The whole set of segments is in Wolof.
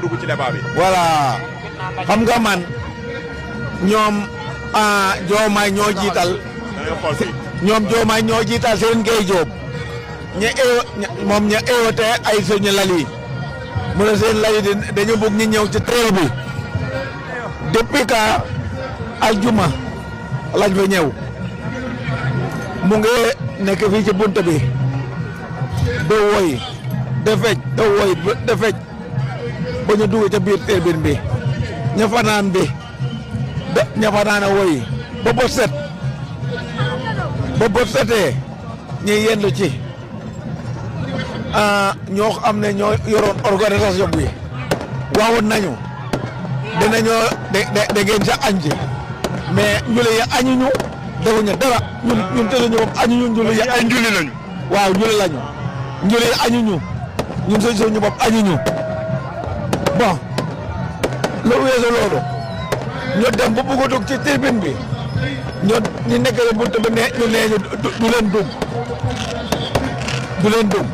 dugg ci débat bi. voilà xam nga man ñoom Diomaye ñoo jiital. ñoom Diomaye ñoo jiital seen Gueye Diop moom ña éwote ay suñu lal yi mu ne seen lal yi dañu bëgg ñu ñëw ci teew bi depuis que aljuma lañ fa ñëw mu ngi nekk fii ci bunt bi da woy da fecc da woy da fecc ba ñu dugg ca biir tribune bi ña fanaan bi ña fanaan a woy ba bot set ba bot setee ñuy yendu ci ñoo xam ne ñoo yoroon organisation bi waxoon nañu dinañoo da ngeen sa añ ci mais njuli ya añuñu defuñu dara ñun tësuñu bopp añuñu njuli ya ay njuli lañu. waaw njuli lañu njuli ya añuñu ñun suñu bopp añuñu bon lu weesu loolu ñu dem ba bëgg a dugg ci tribune bi ñu nekk bunt bi ne ñu nee ñu du leen dugg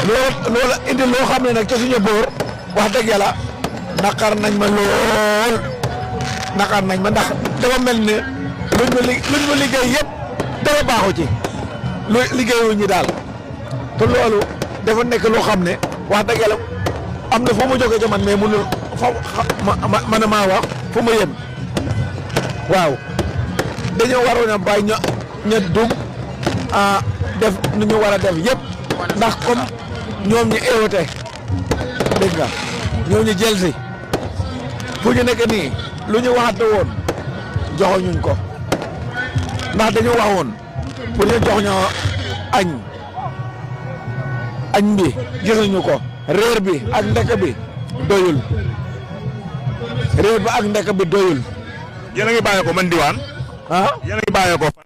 loolu indi loo xam ne nag ca suñu boor wax dëgg yàlla naqar nañ ma lool naqar nañ ma ndax dafa mel ne luñ ma liggéey yëpp dara baaxu ci lu liggéeyu ñi daal te loolu dafa nekk loo xam ne wax dëgg yàlla am na fu mu jógee ca man mais mënul man maa wax fu mu yem waaw dañoo waroon a bàyyi ña dugg def nu ñu war a def yëpp ndax comme ñoom ñu éwote dégg nga ñoom ñu jël si fu ñu nekk nii lu ñu waxate woon joxoñuñ ko ndax dañu waxoon pour ñu jox ñoo añ bi gisuñu ko réer bi ak ndekk bi doyul réer bi ak ndekk bi doyul. yéen a ngi bàyyi ko man diwaan. yéen a ngi bàyyi ko fan.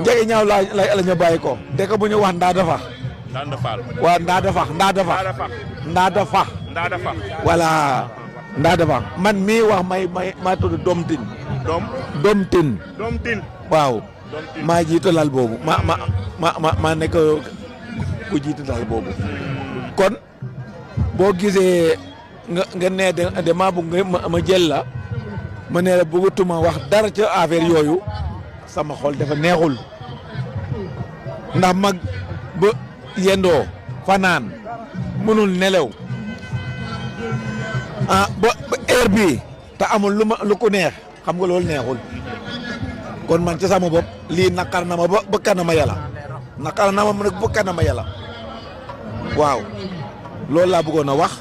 njëgi ñaaw la ñu bàyyi ko ndekk bu ñu wax ndaa dafa. Ndanda Fall. waaw ndaa dafa voilà ndaa dafa man mii wax maa tudd Dom Tine. Dom Tine. waaw. maa jiite lal boobu ma nekk ku jiite lal boobu. kon boo gisee nga ne de maa bëgg ma jël la ma ne la bëggatuma wax dara ca affaire yooyu sama xol dafa neexul ndax mag ba yendoo fanaan mënul nelew ba heure bii te amul lu ko neex xam nga loolu neexul kon man ci sama bopp lii naqar na ma ba kanama yàlla naqar na ma nag ba kanama yàlla waaw loolu laa bëggoon a wax.